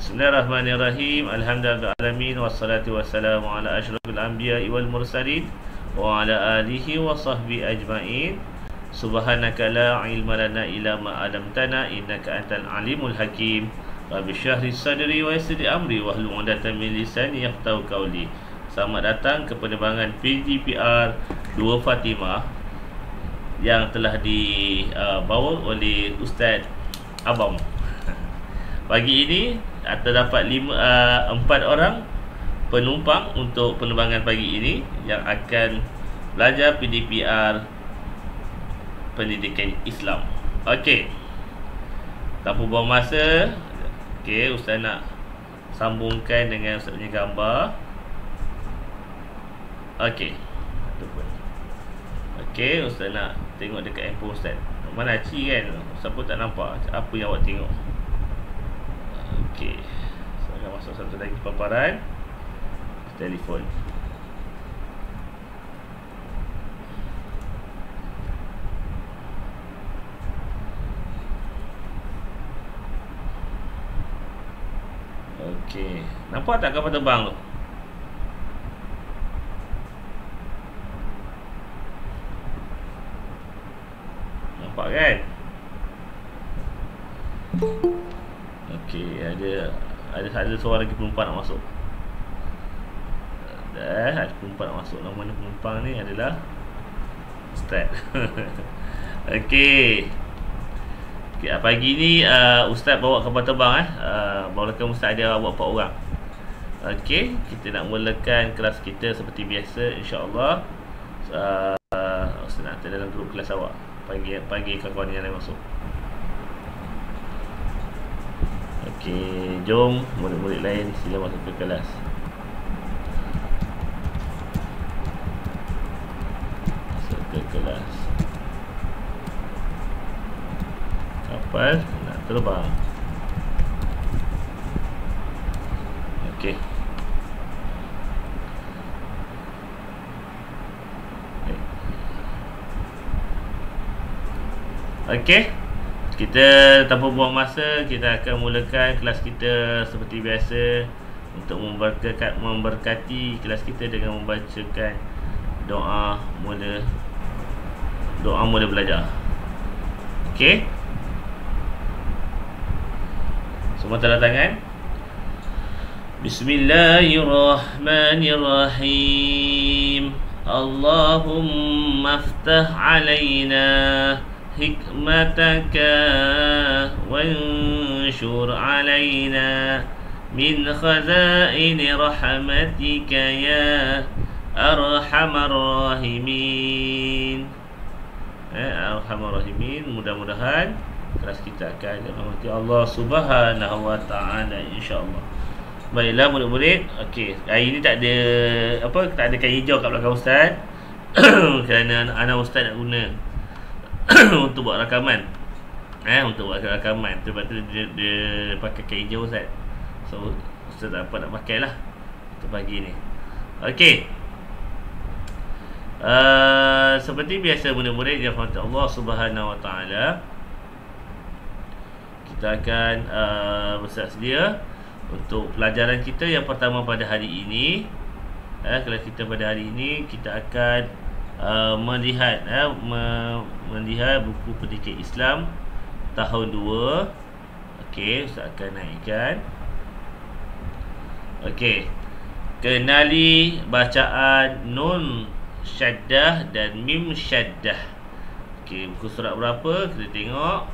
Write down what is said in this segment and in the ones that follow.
Bismillahirrahmanirrahim. Alhamdulillahirabbil wassalatu wassalamu ala asyrafil anbiya'i wal mursalin wa ala alihi wa sahbihi ajma'in. Subhanaka la ilma lana illa ma 'allamtana innaka antal alimul hakim. Rabbi shrah li sadri wa yassir li amri wahlul 'uqdatam min lisani yafqahu qawli. Selamat datang ke penerbangan PGPR 2 Fatimah yang telah dibawa oleh Ustaz Abang. Pagi ini terdapat 4 orang penumpang untuk penerbangan pagi ini yang akan belajar PDPR Pendidikan Islam. Okey, tanpa buang masa, okey, Ustaz nak sambungkan dengan Ustaz punya gambar. Okey, okey, Ustaz nak tengok dekat handphone Ustaz. Mana Ci kan? Ustaz pun tak nampak apa yang awak tengok. Okey, saya akan masuk satu lagi paparan telefon. Okey, nampak tak kapal terbang tu? Nampak kan? Okey, ada seorang lagi penumpang nak masuk. Ada penumpang nak masuk. Nama penumpang ni adalah Ustaz. Okey. Okey, pagi ni Ustaz bawa kapal terbang bawakan Ustaz ada bawa 4 orang. Okey, kita nak mulakan kelas kita seperti biasa insya-Allah. Ustaz nak dalam grup kelas awak. Pagi kawan-kawan yang lain masuk. Okey, jom murid-murid lain sila masuk ke kelas. Masuk ke kelas. Kapal nak terbang. Okey. Okey. Kita tanpa buang masa, kita akan mulakan kelas kita seperti biasa. Untuk memberkati kelas kita dengan membacakan doa mula belajar. Okey. Semua tanda tangan. Bismillahirrahmanirrahim. Allahumma aftah alaina حكمتك وانشر علينا من خزائن رحمتك يا أرحم الراحمين. Arhamar Rahimin. Mudah-mudahan kelas kita akan dirahmati Allah Subhanahu wa taala insya-Allah. Baiklah murid-murid. Okey, hari ini tak ada kain hijau kat belakang Ustaz. Kerana anak Ustaz nak guna untuk buat rakaman. Untuk buat rakaman. Sebab tu dia pakai kain hijau Ustaz. So Ustaz tak apa nak pakai lah untuk pagi ni. Okey. Seperti biasa murid-murid yang dirahmati Allah Subhanahu wa taala, kita akan bersedia untuk pelajaran kita yang pertama pada hari ini. Kelas kita pada hari ini kita akan melihat buku Pendidikan Islam tahun 2. Okey, Ustaz akan naikkan. Okey. Kenali bacaan nun syaddah dan mim syaddah. Okey, buku surat berapa? Kita tengok.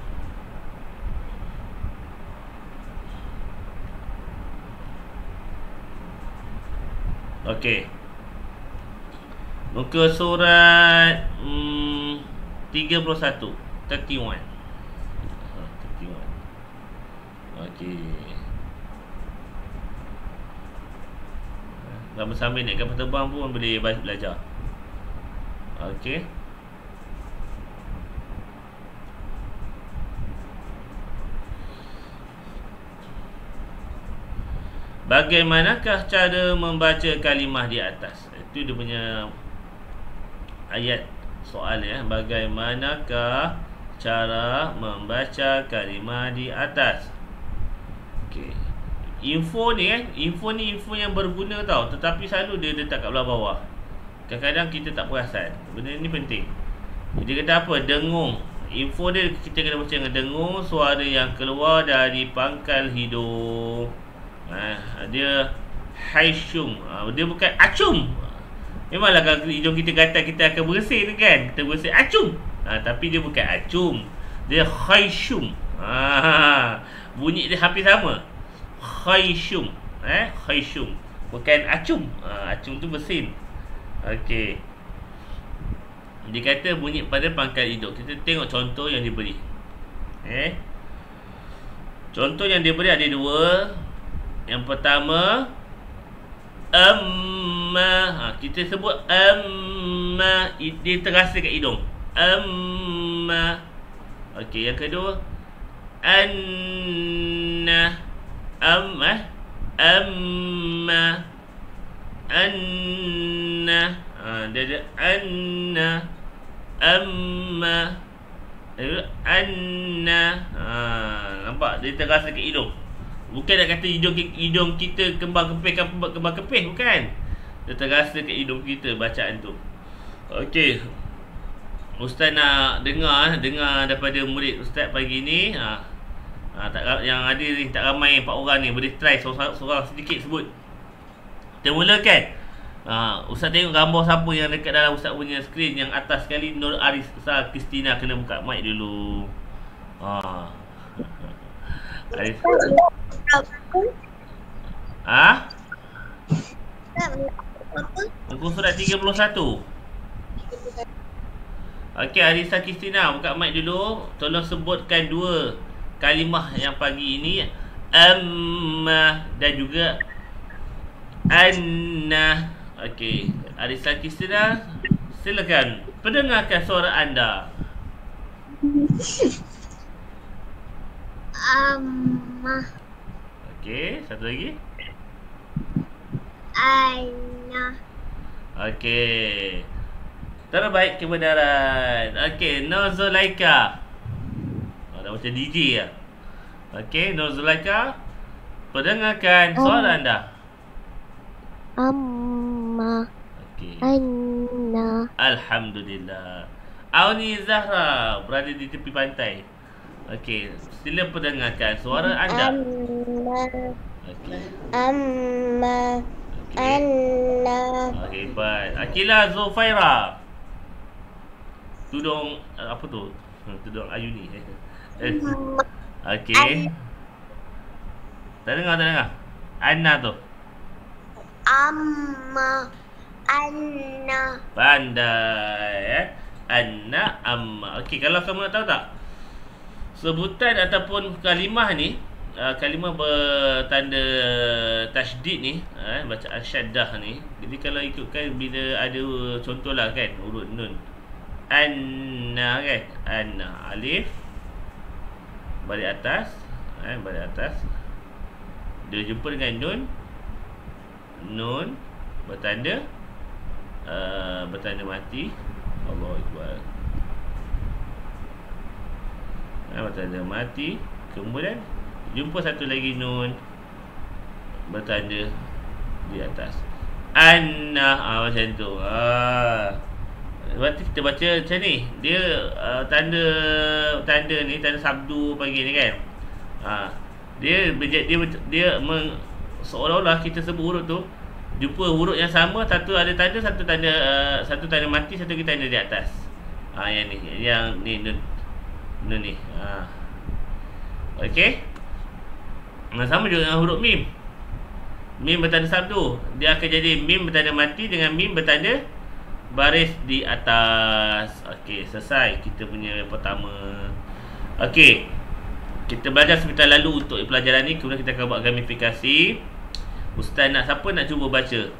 Okey. Muka surat 31. Okey. Sambil naik kapal terbang pun boleh belajar. Okey. Bagaimanakah cara membaca kalimah di atas? Itu dia punya ayat soal ya. Bagaimanakah cara membaca kalimah di atas? Okey. Info ni kan, info ni info yang berguna tau, tetapi selalu dia letak kat belah bawah. Kadang-kadang kita tak perasan. Benda ni penting. Dia kata apa? Dengung. Info dia kita kena baca dengan dengung suara yang keluar dari pangkal hidung. Dia haisyum. Dia bukan acum. Memanglah kalau hidung kita gatal kita akan bersin kan? Kita bersin acum. Tapi dia bukan acum. Dia haisyum. Bunyi dia hampir sama. Haisyum. Haisyum. Bukan acum. Acum tu bersin. Okey. Dia kata bunyi pada pangkal hidung. Kita tengok contoh yang diberi. Contoh yang diberi ada dua. Yang pertama, amma. Kita sebut amma, dia terasa kat hidung. Amma. Okey, yang kedua, anna. Amma. Anna. Dia ada anna. Amma. Anna. Nampak? Dia terasa kat hidung. Bukan nak kata hidung kita kembang kepih, bukan. Dia terasa kat hidung kita bacaan tu. Okey. Ustaz nak dengar daripada murid Ustaz pagi ni. Yang ada ni tak ramai 4 orang ni, boleh try seorang sedikit sebut. Kita mulakan. Ustaz tengok gambar siapa yang dekat dalam Ustaz punya skrin yang atas sekali, Nur Arisa Kristina. Kena buka mic dulu. Muka surat 31. Okey, Arisa Kristina, buka mic dulu. Tolong sebutkan 2 kalimah yang pagi ini, amma dan juga anna. Okey, Arisa Kristina, silakan perdengarkan suara anda. Amma. Okey, satu lagi. Anna. Okey. Terbaik kebenaran. Okey, Nozulaika. Dah macam DJ lah. Okey, Nozulaika, perdengarkan suara anda. Amma. Okey. Anna. Alhamdulillah. Auni Zahra berada di tepi pantai. Okey, sila perdengarkan suara anda. Amma. Okey. Amma. Okey. Anna. Hebat. Akila Zufaira. Tudung apa tu? Tudung Ayuni. Okey. Tak dengar. Anna tu. Amma. Anna. Pandai. Anna, amma. Okey, kalau kamu nak tahu tak, sebutan ataupun kalimah ni, kalimah bertanda tasydid ni, bacaan syaddah ni. Jadi kalau ikutkan bila ada contohlah kan, urut nun. Anna kan, anna, alif balik atas, balik atas. Dia jumpa dengan nun bertanda mati. Allahu Akbar. Bertanda mati. Kemudian jumpa satu lagi nun bertanda di atas. Anna, macam tu. Berarti kita baca macam ni. Dia tanda ni, tanda sabdu pagi ni kan. Dia seolah-olah kita sebut huruf tu, jumpa huruf yang sama, satu ada tanda, satu tanda mati, satu kita tanda di atas. Yang ni nun ni. Okey. Sama juga dengan huruf mim. Mim bertanda sabdu, dia akan jadi mim bertanda mati dengan mim bertanda baris di atas. Okey, selesai kita punya yang pertama. Okey, kita belajar sebentar lalu untuk pelajaran ni. Kemudian kita akan buat gamifikasi. Ustaz nak, siapa nak cuba baca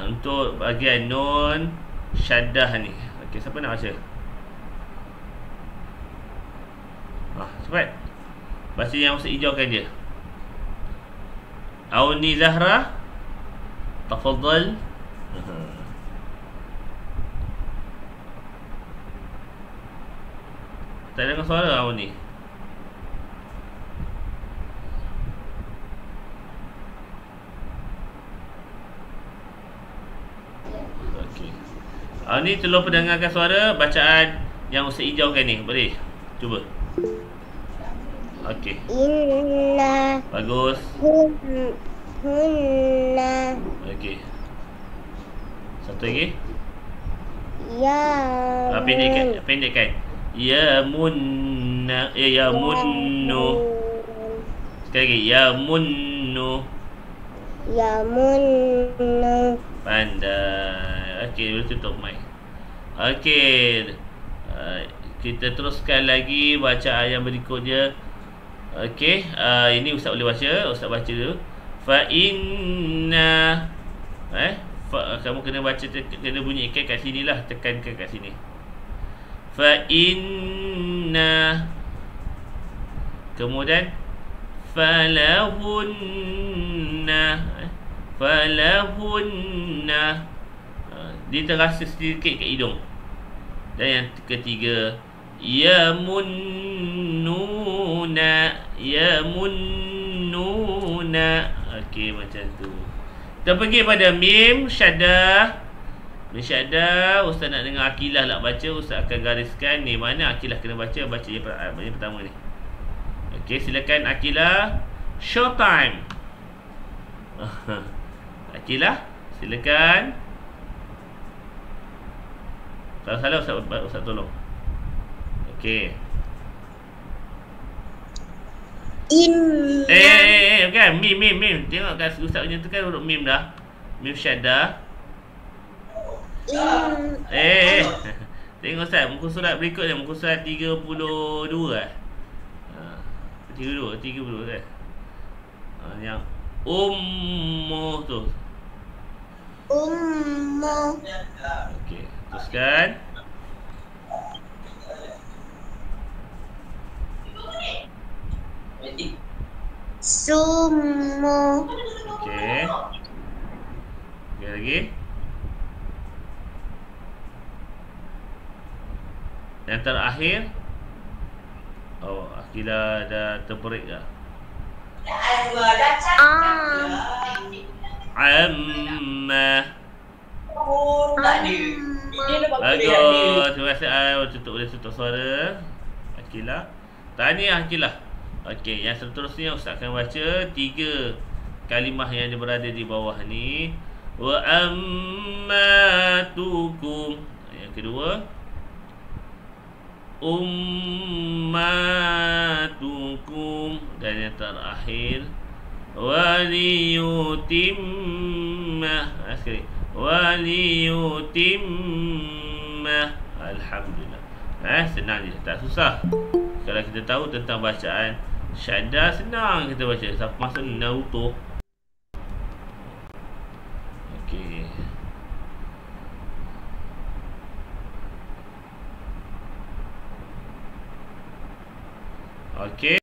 untuk bahagian nun syaddah ni? Okey, siapa nak baca? Cepat. Baca yang Ustaz hijaukan je. Auni Zahra, tafadhal. Tak dengar suara Auni. Ni tolong pendengarkan suara bacaan yang Ustaz hijaukan ni. Boleh? Cuba. Okey. Inna Bagus. hunna Okey. Satu lagi. ya Pendekkan. Ya munna. Ya munnu. Sekali lagi. Ya munnu. ya munnu Pandai. Okey, boleh tutup mic. Okey. Kita teruskan lagi bacaan yang berikutnya. Okey, ini Ustaz boleh baca. Ustaz baca dulu. Fa inna kamu kena baca, kena bunyikan kat sini lah. Tekankan kat sini. Fa inna. Kemudian falahunna. Falahunna. Dia terasa sedikit kat hidung. Dan yang ketiga, yamunnuna. Yamunnuna. Okey, macam tu. Kita pergi pada mim syaddah. Mim syaddah, Ustaz nak dengar Akilah nak baca. Ustaz akan gariskan ni mana Akilah kena baca. Baca yang pertama ni. Okey, silakan Akilah. Show time. Akilah, silakan. Kalau salah Ustaz tolong. Okey. inna Kan mim. Tengok kat Ustaz punya tu kan huruf mim dah. Mim syaddah. Tengok Ustaz muka surat berikutnya, muka surat 32 eh. 32 kan. Yang ummu tu. ummu Okey, teruskan. summu Okey. Okey lagi. Yang terakhir. Oh, Akilah dah terberik dah. Amma. Bagus. Terima kasih. Boleh tutup suara Akilah. Tahniah Akilah. Okey, yang seterusnya Ustaz akan baca 3 kalimah yang berada di bawah ni. Wa ammatukum. Yang kedua, ummatukum. Dan yang terakhir, waliyutimmah. Sekali. Waliyutimmah. Alhamdulillah. Senang je, tak susah. Kalau kita tahu tentang bacaan syaddah, senang kita baca. Siapa masuk Naruto. Okey. Okey.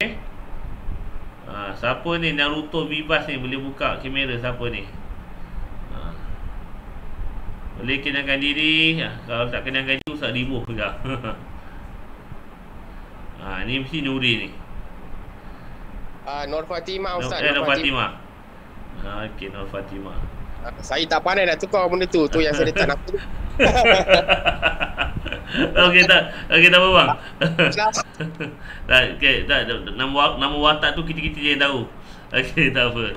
Siapa ni Naruto bebas ni? Boleh buka kamera siapa ni? Boleh kenalkan diri. Kalau tak kenalkan diri, Ustaz remove juga. Ni mesti Nuri ni. Nur Fatimah Ustaz. Nur Fatimah. Okey, Nur Fatimah. Saya tak pandai nak tukar benda tu. Tu yang saya tak nak. Okey tak apa bang. Tak nama watak tu kita je yang tahu. Okey, tak apa.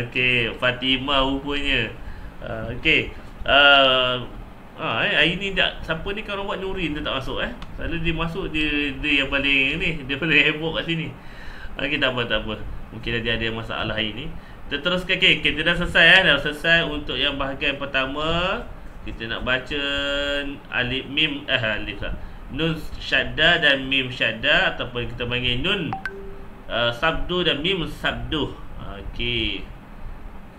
Okey, Fatimah rupanya. Okey. Hari ni siapa ni kalau buat Nurin tu tak masuk Selalu dia masuk dia yang paling ni, dia paling heboh kat sini. Okey, tak apa. Mungkin dia ada masalah hari ni. Kita teruskan. Kita dah selesai dah selesai untuk yang bahagian pertama. Kita nak baca alif mim alif lah. Nun syaddah dan mim syaddah, ataupun kita panggil nun sabdu dan mim sabdu. Okey.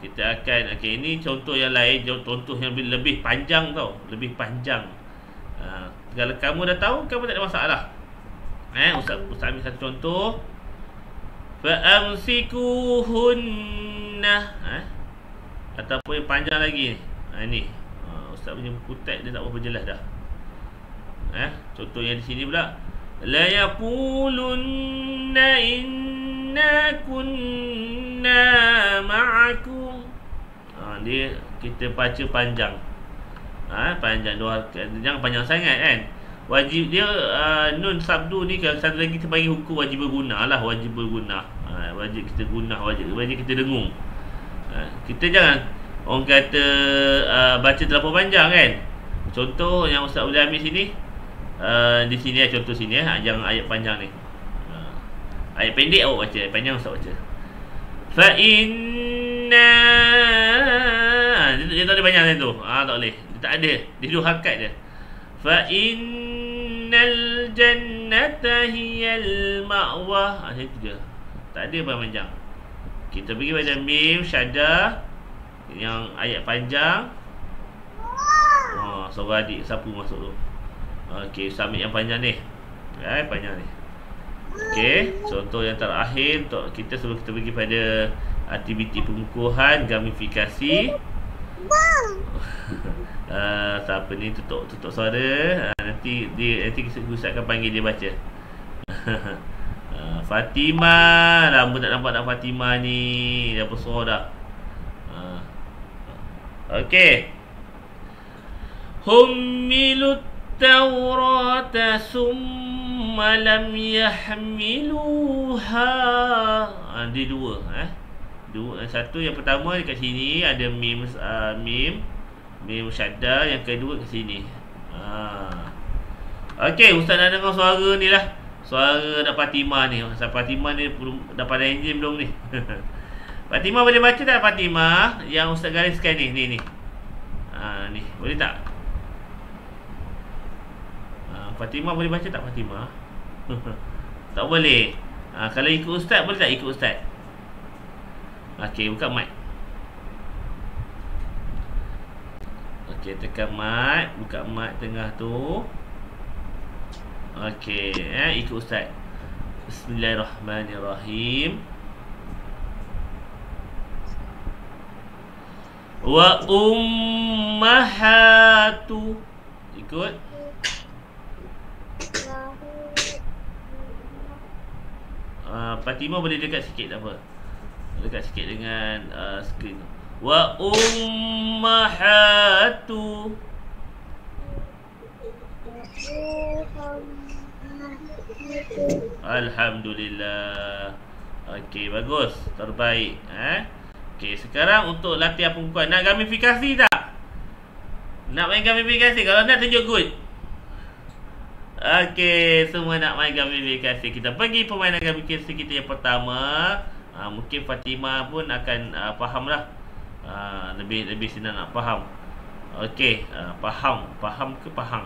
Kita akan ini contoh yang lain, contoh yang lebih panjang tau, lebih panjang. Kalau kamu dah tahu, kamu tak ada masalah. Ustaz ambil satu contoh. Fa amsikuhunna. Ataupun yang panjang lagi ni. Ustaz punya buku teks dia tak berapa jelas dah. Contoh yang di sini pula. La yaqulunna inna kunna ma'akum. Dia kita baca panjang. Panjang dua harakat, jangan panjang sangat kan. Wajib dia nun sabdu ni kalau satu lagi kita panggil hukum wajib berguna lah, wajib berguna. Wajib kita guna, wajib kita dengung. Kita jangan orang kata baca terlalu panjang kan. Contoh yang Ustaz boleh ambil sini, di sini contoh sini jangan ayat panjang ni. Ayat pendek awak baca, ayat panjang Ustaz baca. Fa inna dia tak ada banyak macam tu. Tak boleh. Dia tak ada. Dia dua harakat je. Fa innal jannata hiyal ma'wa. Macam tu je. Tak ada panjang. Kita pergi pada mim syaddah yang ayat panjang. Suara adik sapu masuk tu. Okey, submit yang panjang ni. Panjang ni. Okey, contoh yang terakhir untuk kita sebelum kita pergi pada aktiviti pengukuhan, gamifikasi. Siapa ni tutup suara. Nanti Ustaz akan panggil dia baca. Fatimah, lama tak nampak dah Fatimah ni. Dah besar dah. Okey. Hummilut Taurata summa lam yahmiluha. Dia dua. Satu yang pertama dekat sini ada mim syaddah, yang kedua kat sini. Okey, Ustaz nak dengar suara ni lah. Suara dak Fatimah ni. Fatimah ni dapat enjin belum ni? Fatimah boleh baca tak Fatimah? Yang Ustaz gariskan ni. Ni. Ni. Boleh tak? Fatimah boleh baca tak Fatimah? Tak boleh. Kalau ikut Ustaz boleh tak ikut Ustaz? Okey, buka mic. Okey, tekan mic, buka mic tengah tu. Okey, ikut Ustaz. Bismillahirrahmanirrahim. Wa ummahatu. Ikut. Fatimah boleh dekat sikit, tak apa. Dekat sikit dengan skrin. Wa ummahatu. Alhamdulillah. Okey, bagus. Terbaik. Okey, sekarang untuk latihan pengukuhan. Nak gamifikasi tak? Nak main gamifikasi? Kalau nak tunjuk good. Okey, semua nak main gamifikasi. Kita pergi permainan gamifikasi kita yang pertama. Mungkin Fatimah pun akan faham lah. Lebih senang nak faham. Okey, faham ke faham?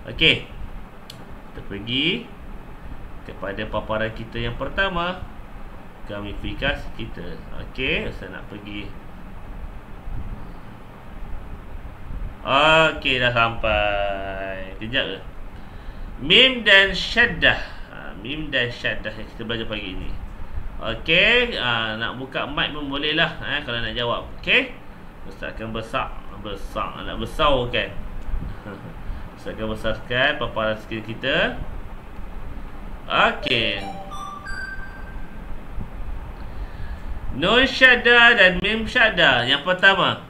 Okey, kita pergi kepada paparan kita yang pertama, gamifikasi kita. Okey, saya nak pergi. Okey, dah sampai. Kejap ke? Mim dan syaddah. Mim dan syaddah yang kita belajar pagi ni. Okey, nak buka mic pun boleh lah kalau nak jawab. Okey, Ustaz akan besar. Nak besarkan. Ustaz akan besarkan paparan skill kita. Okey, nun syaddah dan mim syaddah. Yang pertama,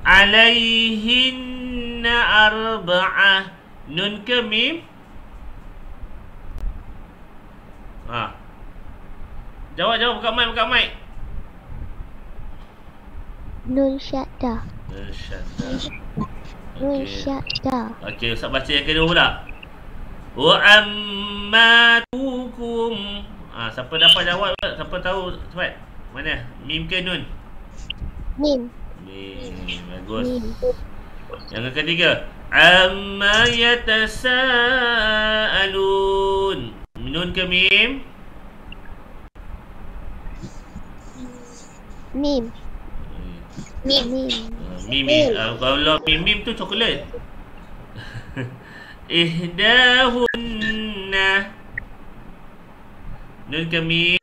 alaihinna arba'ah. Nun ke mim? Jawab, buka mic. Nun syaddah. Nun syaddah. Okey, Ustaz baca yang kedua pula. Wa ammatukum. Siapa dapat jawab? Siapa tahu cepat? Mana? Mim ke nun? Mim. Bagus. Yang ketiga, amma yatasaalun. Nun ke mim? Mim. Kalau mim tu coklat. Ihdahunna. Nun ke mim?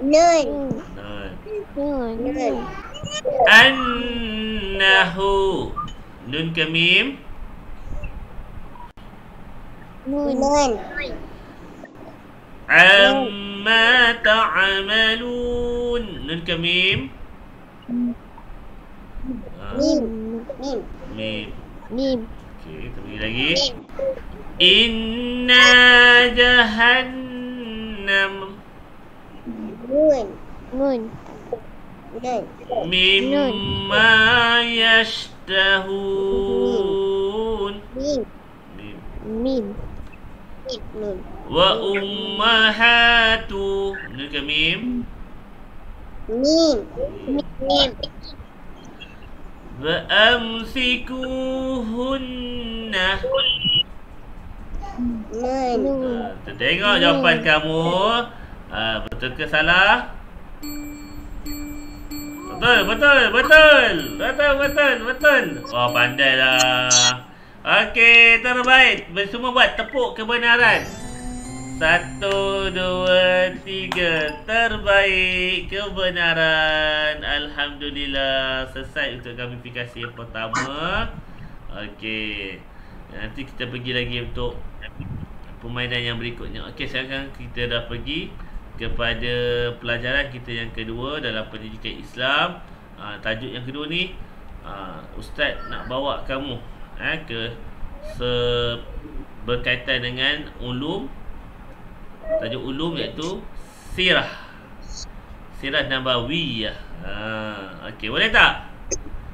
Nun. Annahu. Nun ke mim? Nun. Amma ta'amalun. Nun ke mim? Mim. Mim. Mim. Okey, kita pergi lagi. Inna jahannam. Nun. Mimma yashtahun. Mim. Nun. Wa ummahatu. Nun ke mim? Mim. Wa amsikuhunna. Nun. Kita tengok jawapan kamu. Betul ke salah? Betul. Oh, pandailah. Okey, terbaik. Semua buat tepuk kebenaran. 1, 2, 3. Terbaik kebenaran. Alhamdulillah. Selesai untuk gamifikasi yang pertama. Okey. Nanti kita pergi lagi untuk permainan yang berikutnya. Okey, sekarang kita dah pergi kepada pelajaran kita yang kedua dalam pendidikan Islam. Tajuk yang kedua ni, Ustaz nak bawa kamu ke berkaitan dengan ulum. Tajuk ulum iaitu sirah nabawiyah. Okey, boleh tak?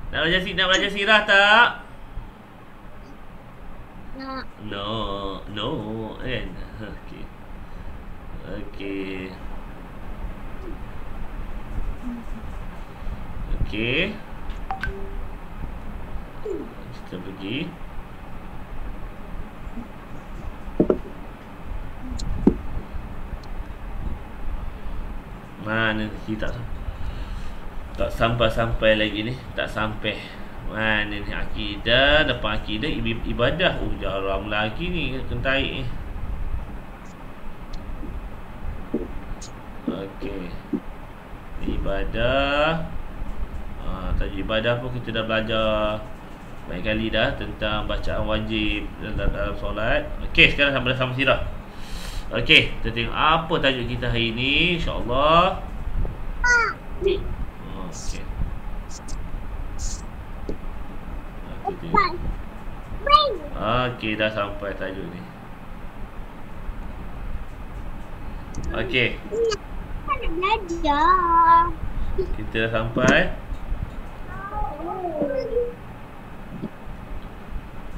Nak belajar sirah tak? No kan? Okey. Kita pergi. Mana ni tak sampai lagi ni. Tak sampai. Mana ni akidah, depan akidah ibadah. Oh, jarang lagi ni kentai ni. Okey. Ibadah. Tajuk ibadah pun kita dah belajar banyak kali dah tentang bacaan wajib dalam solat. Okey, sekarang sama sirah. Okey, kita tengok apa tajuk kita hari ni, insya-Allah. Okey. Okey, dah sampai tajuk ni. Okey. Nak belajar. Kita dah sampai.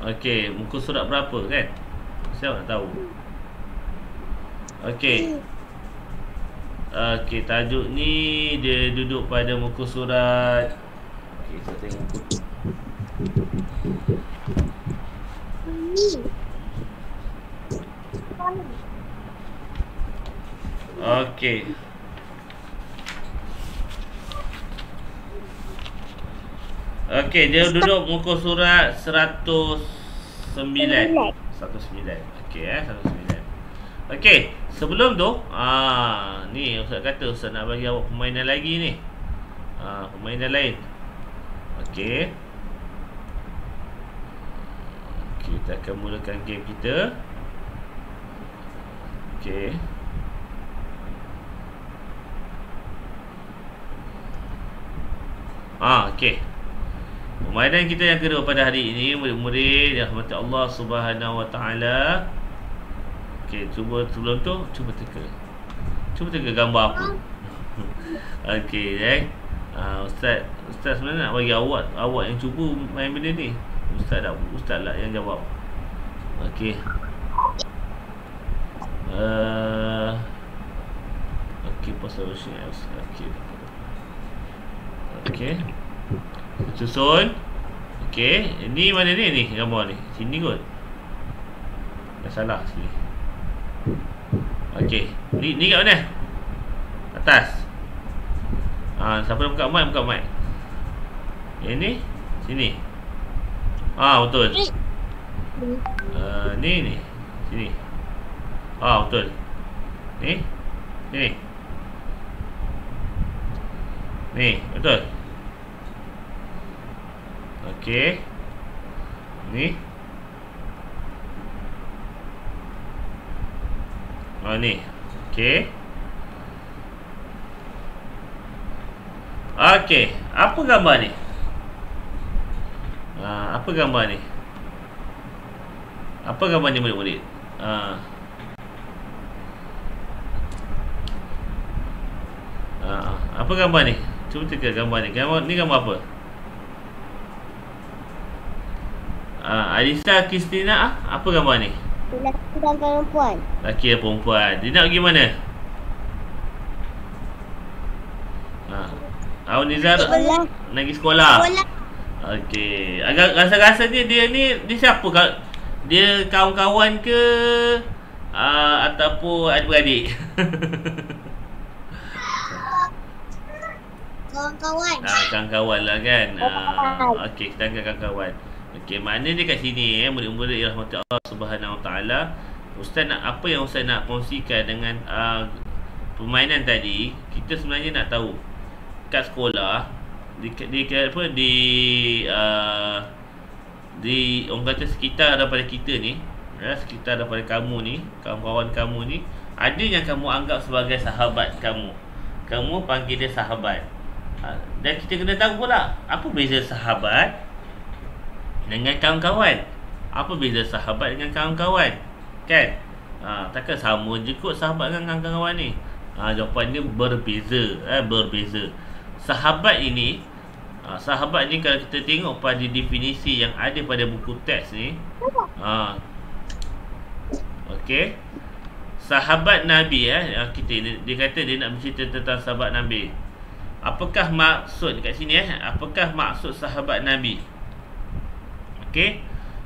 Okey, muka surat berapa kan? Siapa nak tahu? Okey. Okey, tajuk ni dia duduk pada muka surat. Okey, kita tengok muka. Okey. Okey, dia duduk muka surat 109. 109. Okey, 109. Okey, sebelum tu, ni Ustaz kata Ustaz nak bagi awak permainan lagi ni. Permainan lain. Okey. Kita akan mulakan game kita. Okey. Okey. Permainan kita yang kedua pada hari ini, murid-murid yang rahmati Allah Subhanahu Wa Taala. Okey, cuba sebelum tu cuba teka gambar aku. Okey, Ustaz sebenarnya nak bagi awak yang cuba main benda ni. Ustaz lah yang jawab. Okey. Okey, pasal sini. Okey. Susun. Okey, ni mana ni gambar ni? Sini kot. Dah salah sini. Okey, ni kat mana? Atas. Siapa nak buka mic? Yang ni? Sini. Betul. Ni. Sini. Betul. Ni. Sini. Ni, betul. Okey. Ni. Ni. Okey. Okey, apa gambar ni? Apa gambar ni? Apa gambar ni murid-murid? Apa gambar ni? Cuba teka gambar ni. Gambar ni gambar apa? Alisa Kristina, apa gambar ni? Lelaki dan perempuan. Lelaki dan perempuan. Dia nak pergi mana? Awak Nizar Sekolah. nak pergi sekolah. Sekolah. Okey. Agak rasa-rasanya dia siapa? Dia kawan-kawan ke ataupun adik-beradik? Kawan-kawan. Kawan-kawan lah kan. Okey, kita angkat kawan-kawan. Okey, maknanya kat sini murid-murid rahmat Allah Subhanahu Wa Taala, Ustaz nak apa yang Ustaz nak kongsikan dengan permainan tadi, kita sebenarnya nak tahu kat sekolah di orang kata sekitar daripada kita ni, sekitar daripada kamu ni, kawan-kawan kamu ni, ada yang kamu anggap sebagai sahabat kamu. Kamu panggil dia sahabat. Dan kita kena tahu pula apa beza sahabat dengan kawan-kawan. Apa beza sahabat dengan kawan-kawan? Kan? Takkan sama je kot sahabat dengan kawan-kawan ni. Jawapan dia berbeza. Berbeza. Sahabat ini kalau kita tengok pada definisi yang ada pada buku teks ni, okey. Sahabat Nabi dia kata dia nak bercerita tentang sahabat Nabi. Apakah maksud kat sini apakah maksud sahabat Nabi? Okey.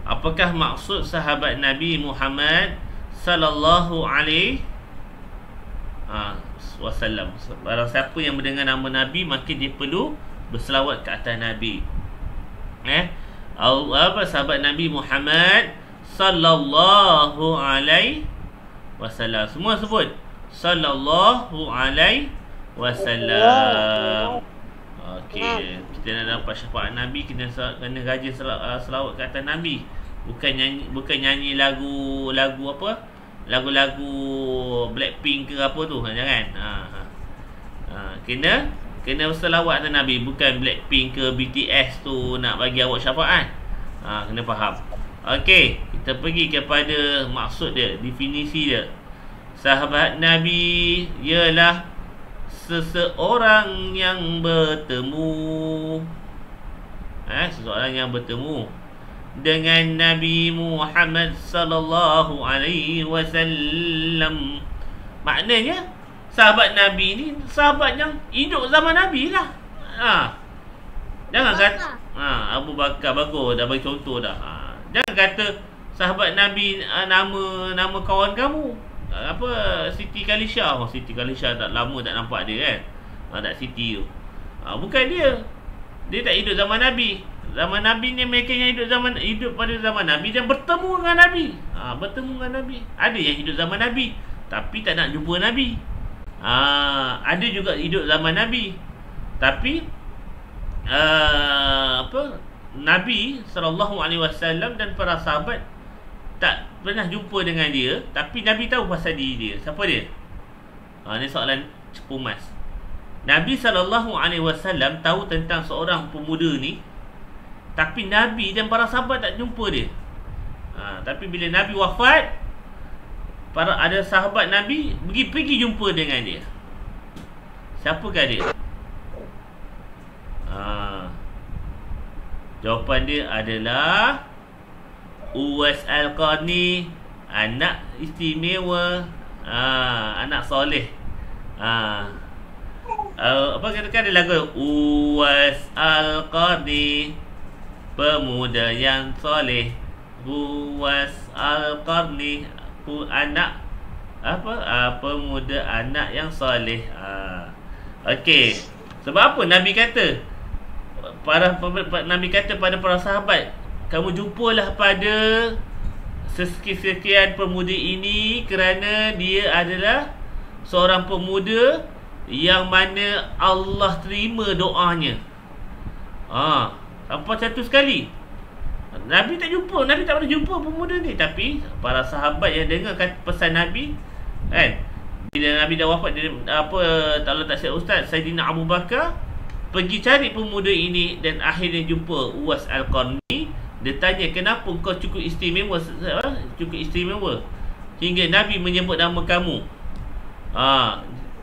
Apakah maksud sahabat Nabi Muhammad sallallahu alaihi wasallam? Barang siapa yang mendengar nama Nabi, maka dia perlu berselawat ke atas Nabi. Apa sahabat Nabi Muhammad sallallahu alaihi wasallam. Semua sebut sallallahu alaihi wasallam. Okey, kita nak dapat syafaat Nabi, kena rajin selawat ke atas Nabi. Bukan nyanyi lagu apa? Lagu-lagu Blackpink ke apa tu. Jangan. Kena selawat atas Nabi, bukan Blackpink ke BTS tu nak bagi awak syafaat. Kena faham. Okey, kita pergi kepada maksud dia, definisi dia. Sahabat Nabi ialah seseorang yang bertemu dengan Nabi Muhammad sallallahu alaihi wasallam. Maknanya sahabat Nabi ni sahabat yang hidup zaman Nabi lah. Jangan kata Abu Bakar, bagus dah bagi contoh dah. Jangan kata sahabat Nabi nama kawan kamu Siti Khalisha. Siti Khalisha tak lama tak nampak dia kan. Tak Siti tu. Bukan dia. Dia tak hidup zaman Nabi. Zaman Nabi ni mereka yang hidup pada zaman Nabi dan bertemu dengan Nabi. Bertemu dengan Nabi. Ada yang hidup zaman Nabi tapi tak nak jumpa Nabi. Ada juga hidup zaman Nabi tapi Nabi SAW dan para sahabat tak pernah jumpa dengan dia, tapi Nabi tahu pasal diri dia. Siapa dia? Ni soalan cepu mas. Nabi SAW tahu tentang seorang pemuda ni, tapi Nabi dan para sahabat tak jumpa dia. Tapi bila Nabi wafat, ada sahabat Nabi pergi jumpa dengan dia. Siapakah dia? Jawapan dia adalah Uwais Al-Qarni, anak istimewa, anak soleh. Apa katakan dia lagu Uwais Al-Qarni, pemuda yang soleh. Uwais Al-Qarni, anak pemuda anak yang soleh. Okey. Sebab apa Nabi kata Nabi kata pada para sahabat, kamu jumpalah pada sekian pemuda ini kerana dia adalah seorang pemuda yang mana Allah terima doanya. Sampai satu sekali Nabi tak pernah jumpa pemuda ni, tapi para sahabat yang dengar pesan Nabi kan, bila Nabi dah wafat, dia, kalau tak silap Ustaz, Saidina Abu Bakar pergi cari pemuda ini dan akhirnya jumpa Uwais Al-Qarni. Dia tanya, kenapa kau cukup istimewa, hingga Nabi menyebut nama kamu.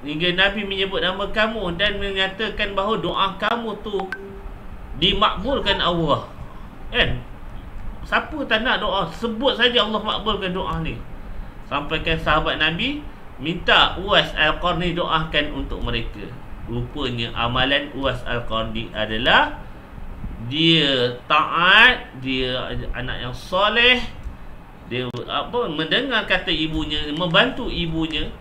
Hingga Nabi menyebut nama kamu dan menyatakan bahawa doa kamu tu dimakbulkan Allah. Kan? Siapa tak nak doa? Sebut saja Allah makbulkan doa ni. Sampaikan sahabat Nabi minta Uwais Al-Qarni doakan untuk mereka. Rupanya amalan Uwais Al-Qarni adalah dia taat, dia anak yang soleh, dia mendengar kata ibunya, membantu ibunya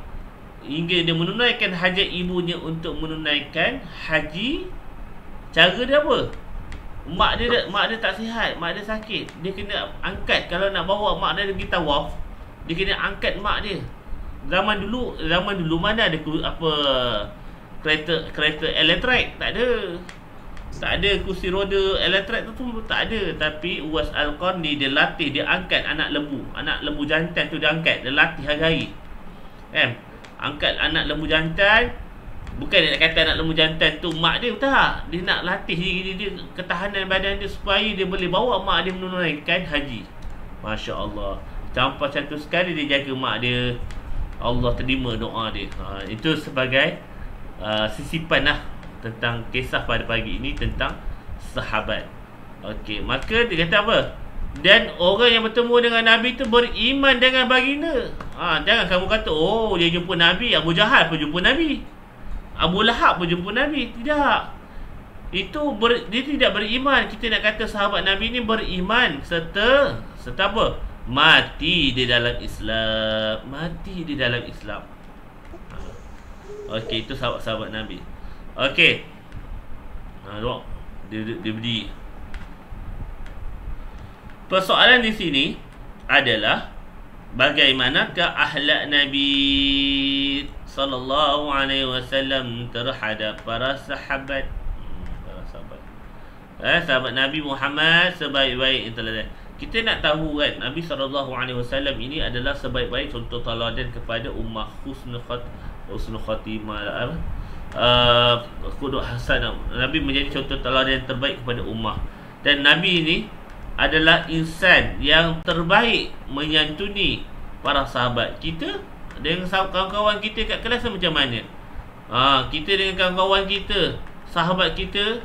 hingga dia menunaikan hajat ibunya untuk menunaikan haji. Cara dia apa? Mak dia tak sihat, mak dia sakit, dia kena angkat. Kalau nak bawa mak dia pergi tawaf, dia kena angkat mak dia. Zaman dulu mana ada kereta elektrik? Tak ada kursi roda elektrik tu tak ada. Tapi Uwais Al-Qarni dia latih, dia angkat anak lembu jantan tu, dia angkat, dia latih hari-hari. Kan? Angkat anak lembu jantan. Bukan dia nak kata anak lembu jantan tu mak dia, tak. Dia nak latih diri dia, ketahanan badan dia, supaya dia boleh bawa mak dia menunaikan haji. Masya Allah. Tanpa cantik sekali dia jaga mak dia. Allah terima doa dia. Itu sebagai sisipan lah tentang kisah pada pagi ini tentang sahabat. Okey, maka dia kata apa? Dan orang yang bertemu dengan Nabi itu beriman dengan baginda. Jangan kamu kata, oh dia jumpa Nabi, Abu Jahal pun jumpa Nabi, Abu Lahab pun jumpa Nabi. Tidak. Dia tidak beriman. Kita nak kata sahabat Nabi ni beriman serta apa? Mati di dalam Islam. Okey, itu sahabat-sahabat Nabi. Okey. Dia berdiri. Persoalan di sini adalah bagaimanakah akhlak Nabi sallallahu alaihi wasallam terhadap para sahabat. Sahabat Nabi Muhammad sebaik-baik teladan. Kita nak tahu kan, Nabi sallallahu alaihi wasallam ini adalah sebaik-baik contoh teladan kepada ummah, husnul khatimah, qudwah hasanah. Nabi menjadi contoh teladan yang terbaik kepada ummah. Dan Nabi ini adalah insan yang terbaik menyantuni para sahabat. Kita dengan kawan-kawan kita kat kelas macam mana? Kita dengan kawan-kawan kita, sahabat kita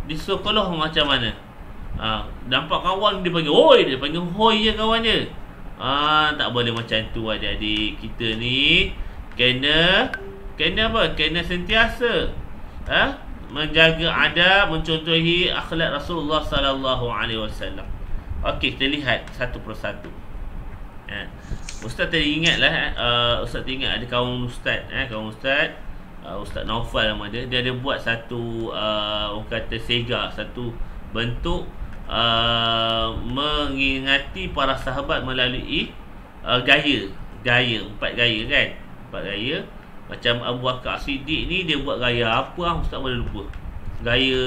di sekolah macam mana? Nampak kawan dia panggil hoi, dia panggil hoi je kawan dia. Tak boleh macam tu adik-adik. Kita ni kena apa? Kena sentiasa menjaga adab, mencontohi akhlak Rasulullah sallallahu alaihi wasallam. Okey, kita lihat satu persatu. Ustaz tadi ingatlah, Ustaz ingat ada kawan ustaz, Ustaz Naufal nama dia. Dia ada buat satu orang kata sega, satu bentuk mengingati para sahabat melalui gaya, 4 gaya kan. 4 gaya. Macam Abu Bakar Siddiq ni dia buat gaya apa Ustaz boleh lupa. Gaya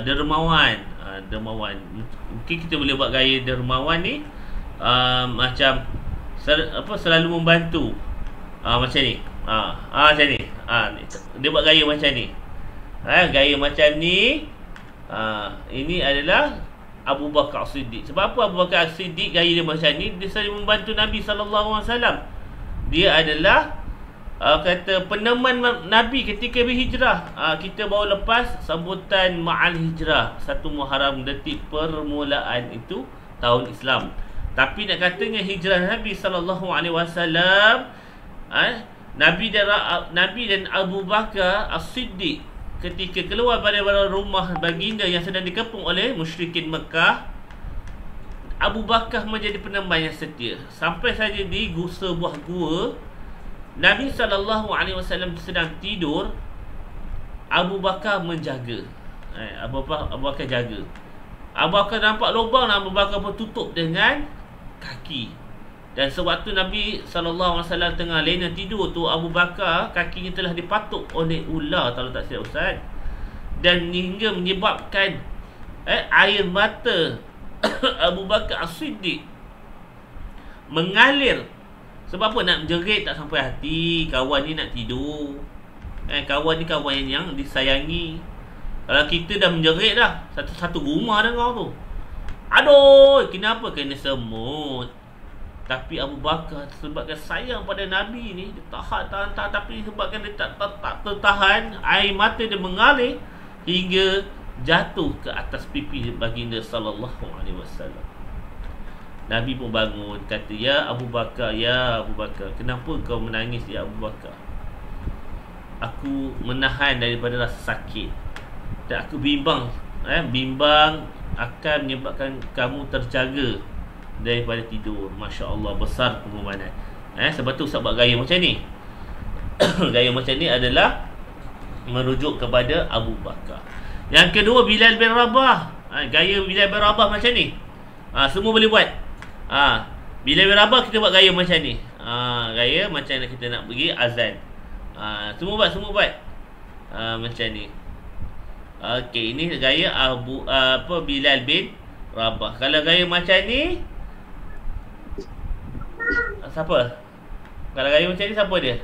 dermawan. Mungkin kita boleh buat gaya dermawan ni macam selalu membantu. Macam ni. Macam ni. Dia buat gaya macam ni. Gaya macam ni. Ini adalah Abu Bakar Siddiq. Sebab apa Abu Bakar Siddiq gaya dia macam ni? Dia selalu membantu Nabi SAW. Dia adalah kata peneman Nabi ketika berhijrah. Kita baru lepas sambutan Ma'al Hijrah 1 Muharram, detik permulaan itu tahun Islam. Tapi nak katanya hijrah Nabi SAW, Nabi dan Abu Bakar As-Siddiq ketika keluar daripada rumah baginda yang sedang dikepung oleh musyrikin Mekah, Abu Bakar menjadi peneman yang setia. Sampai saja di sebuah gua, Nabi SAW sedang tidur, Abu Bakar menjaga. Abu Bakar jaga. Abu Bakar nampak lubang, Abu Bakar pun tutup dengan kaki. Dan sewaktu Nabi SAW tengah lena tidur tu, Abu Bakar kakinya telah dipatuk oleh ular, kalau tak silap Ustaz. Dan hingga menyebabkan air mata Abu Bakar As-Siddiq mengalir Sebab apa? Nak menjerit tak sampai hati. Kawan ni nak tidur. Kawan ni kawan yang disayangi. Kalau kita dah menjerit dah, satu rumah dengar tu, aduh, kenapa? Kena semut. Tapi Abu Bakar sebabkan sayang pada Nabi ni, dia tahan. Tapi sebabkan dia tak tertahan, air mata dia mengalir hingga jatuh ke atas pipi baginda sallallahu alaihi wasallam. Nabi pun bangun, kata, ya Abu Bakar, kenapa kau menangis ya Abu Bakar? Aku menahan daripada rasa sakit, dan aku bimbang akan menyebabkan kamu terjaga daripada tidur. Masya Allah, besar pengorbanan. Sebab tu Ustaz buat gaya macam ni. Gaya macam ni adalah merujuk kepada Abu Bakar. Yang kedua, Bilal bin Rabah. Gaya Bilal bin Rabah macam ni. Semua boleh buat. Bilal bin Rabah kita buat gaya macam ni. Gaya macam kita nak pergi azan. Semua buat. Macam ni. Okey, ini gaya Bilal bin Rabah. Kalau gaya macam ni, siapa? Kalau gaya macam ni, siapa dia?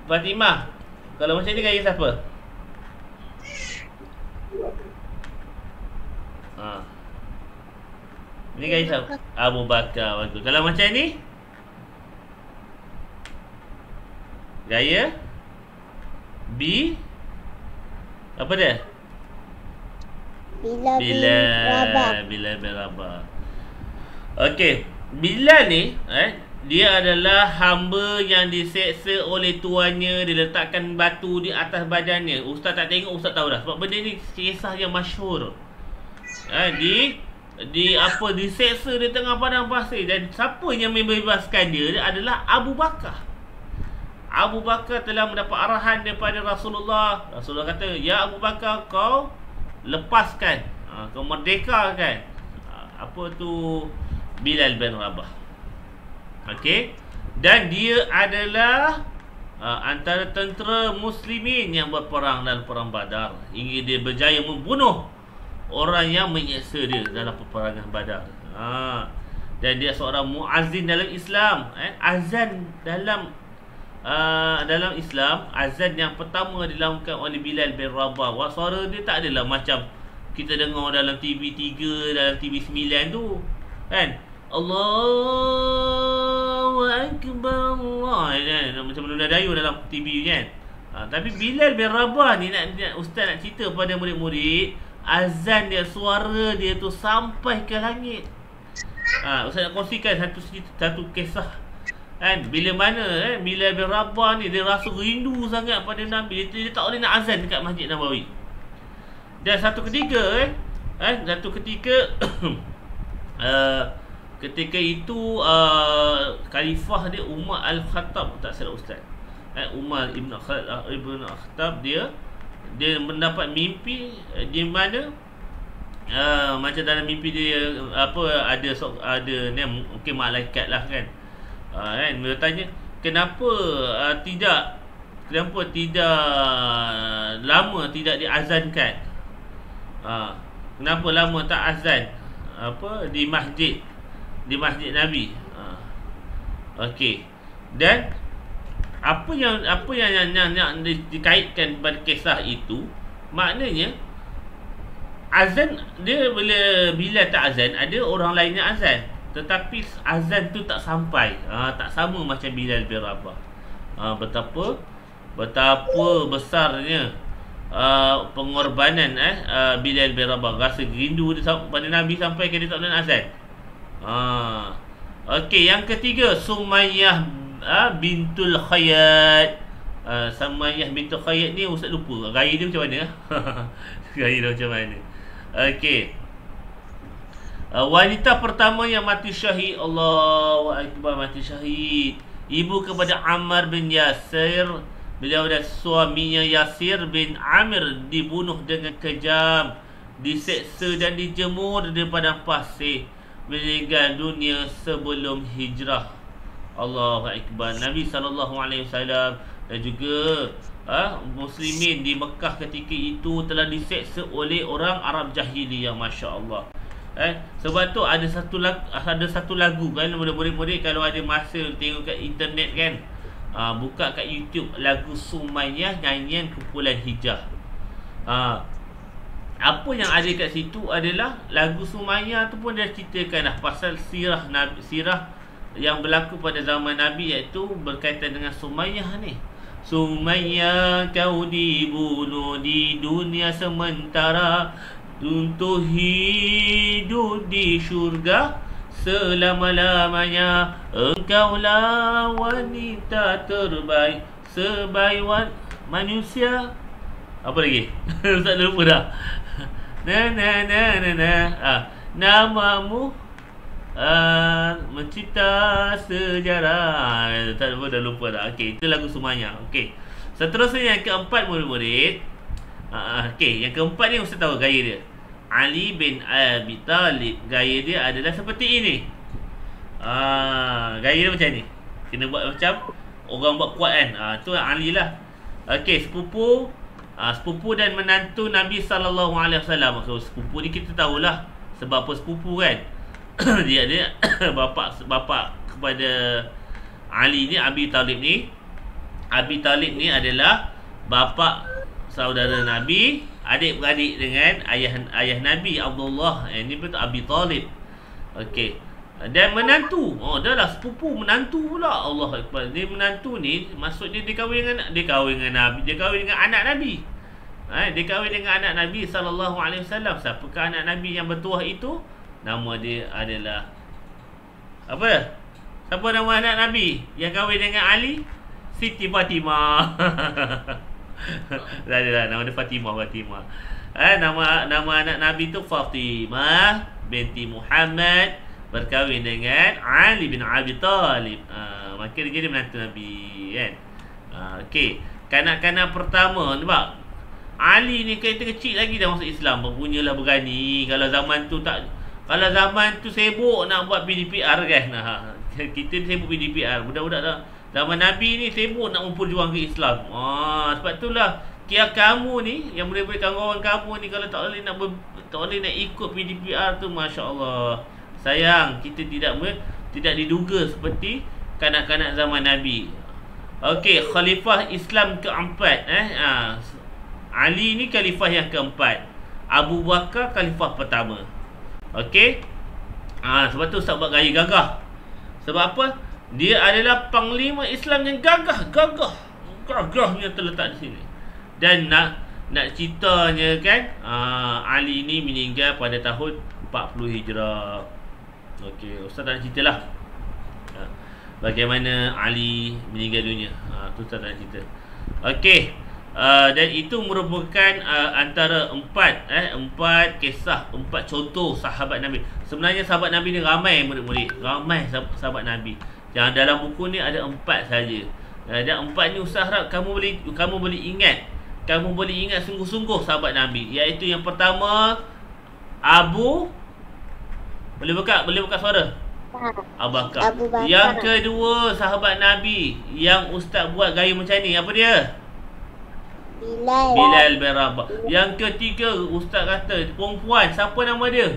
Fatimah. Kalau macam ni, gaya siapa? Ini gaya siapa? Abu Bakar. Bagus. Kalau macam ni, gaya apa dia? Bilal bin Rabah. Okey, Bilal ni dia adalah hamba yang diseksa oleh tuannya. Dia letakkan batu di atas badannya. Ustaz tak tengok, Ustaz tahu dah. Sebab benda ni kisah yang masyhur. Diseksa di tengah padang pasir. Dan siapa yang membebaskan dia adalah Abu Bakar. Abu Bakar telah mendapat arahan daripada Rasulullah. Rasulullah kata, ya Abu Bakar, kau lepaskan, kau merdekakan apa tu Bilal bin Rabah. Okey. Dan dia adalah antara tentera muslimin yang berperang dalam perang Badar, hingga dia berjaya membunuh orang yang menyeksa dia dalam peperangan Badar. Dan dia seorang muazzin dalam Islam. Azan dalam Islam, azan yang pertama dilakukan oleh Bilal bin Rabah. Suara dia tak adalah macam kita dengar dalam TV3, dalam TV9 tu, kan? Allahu Akbar, Allah, macam Luna Dayu dalam TV kan. Tapi Bilal bin Rabah ni nak ustaz nak cerita pada murid-murid, azan dia, suara dia tu sampai ke langit. Ustaz nak kongsikan satu kisah. Bila mana Bilal bin Rabah ni dia rasa rindu sangat pada Nabi. Dia tak boleh nak azan dekat Masjid Nabawi. Dan satu ketika ketika itu khalifah dia Umar Al-Khattab, tak salah ustaz, Umar Ibn Khattab, dia mendapat mimpi di mana macam dalam mimpi dia ada ni mungkin malaikat lah kan. Dia tanya, kenapa tidak lama tidak diazankan? Kenapa lama tak azan di masjid Nabi? Okey. Dan apa yang dikaitkan pada kisah itu, maknanya azan dia bila tak azan, ada orang lain yang azan, tetapi azan tu tak sampai. Tak sama macam Bilal bin Rabah. Betapa besarnya pengorbanan Bilal bin Rabah, rasa rindu dia pada Nabi sampai ke dia tak boleh azan. Okey, yang ketiga, Sumayyah bintul Khayyat. Sumayyah bintul Khayyat ni ustaz lupa gaya dia macam mana. Gaya dia macam mana. Okey. Wanita pertama yang mati syahid. Allahu Akbar, mati syahid. Ibu kepada Ammar bin Yasir. Beliau dan suaminya Yasir bin Amir dibunuh dengan kejam, diseksa dan dijemur di padang pasir. Meninggal dunia sebelum hijrah. Allahu Akbar. Nabi SAW dan juga muslimin di Mekah ketika itu telah diseksa oleh orang Arab jahiliyah. Masya Allah. Sebab tu ada satu lagu kan, murid-murid kalau ada masa tengok kat internet kan, buka kat YouTube lagu Sumayyah nyanyian kumpulan Hijah. Apa yang ada kat situ adalah lagu Sumayyah tu pun dia ceritakan dah pasal sirah Nabi, sirah yang berlaku pada zaman Nabi, iaitu berkaitan dengan Sumayyah ni. Sumayyah kau dibunuh di dunia sementara untuk hidup di syurga selama-lamanya. Engkaulah wanita terbaik sebaik manusia. Apa lagi? Tak lupa dah. Namamu mencipta sejarah. Tak lupa, dah lupa dah. Okey, itu lagu Sumayyah. Okey. Seterusnya yang keempat, murid-murid. Okey, yang keempat ni Ustaz tahu gaya dia. Ali bin Abi Talib, gaya dia adalah seperti ini. Gaya dia macam ni. Kena buat macam orang buat kuat kan. Tu Ali lah. Okey, sepupu dan menantu Nabi SAW. So, sepupu ni kita tahulah sebab apa sepupu kan. Dia bapa kepada Ali ni, Abi Talib ni. Abi Talib ni adalah bapa saudara Nabi, adik-beradik dengan ayah Nabi Abdullah. Ini betul Abi Talib. Okey. Dan menantu, dah lah sepupu menantu pula. Allah Akbar. Dia menantu ni maksudnya dia kahwin dengan Nabi, dia kahwin dengan anak Nabi. Dia kahwin dengan anak Nabi SAW. Siapakah anak Nabi yang bertuah itu? Nama dia adalah apa? Siapa nama anak Nabi yang kahwin dengan Ali? Siti Fatimah. Dah, nama dia Fatimah. Nama anak Nabi tu Fatimah binti Muhammad, berkahwin dengan Ali bin Abi Talib. Maka dia jadi menantu Nabi kan. Okey, kanak-kanak pertama nampak. Ali ni kereta kecil lagi dah masuk Islam, punyalah berani. Kalau zaman tu sibuk nak buat PDPR kan. Kita sibuk PDPR. Budak-budak dah zaman Nabi ni sibuk nak memperjuangkan Islam. Sebab itulah kamu ni, yang boleh kawan kamu ni, kalau tak boleh nak ikut PDPR tu, masya-Allah. Sayang, kita tidak diduga seperti kanak-kanak zaman Nabi. Okey, khalifah Islam keempat. Ali ni khalifah yang keempat. Abu Bakar khalifah pertama. Okey. Sebab tu Ustaz buat gaya gagah. Sebab apa? Dia adalah panglima Islam yang gagah. Gagahnya terletak di sini. Dan nak ceritanya kan, Ali ni meninggal pada tahun 40 Hijrah. Okey, Ustaz nak ceritalah bagaimana Ali meninggal dunia. Tu Ustaz nak cerita. Okey. Dan itu merupakan antara empat kisah, empat contoh sahabat Nabi. Sebenarnya sahabat Nabi ni ramai, murid-murid. Ramai sahabat Nabi. Yang dalam buku ni ada 4 saja. Dan 4 ni Ustaz harap kamu boleh ingat. Kamu boleh ingat sungguh-sungguh sahabat Nabi. Iaitu yang pertama, Boleh buka suara? Abu Bakar. Yang kedua, sahabat Nabi yang Ustaz buat gaya macam ni, apa dia? Bilal bin Rabah. Yang ketiga, Ustaz kata perempuan, siapa nama dia?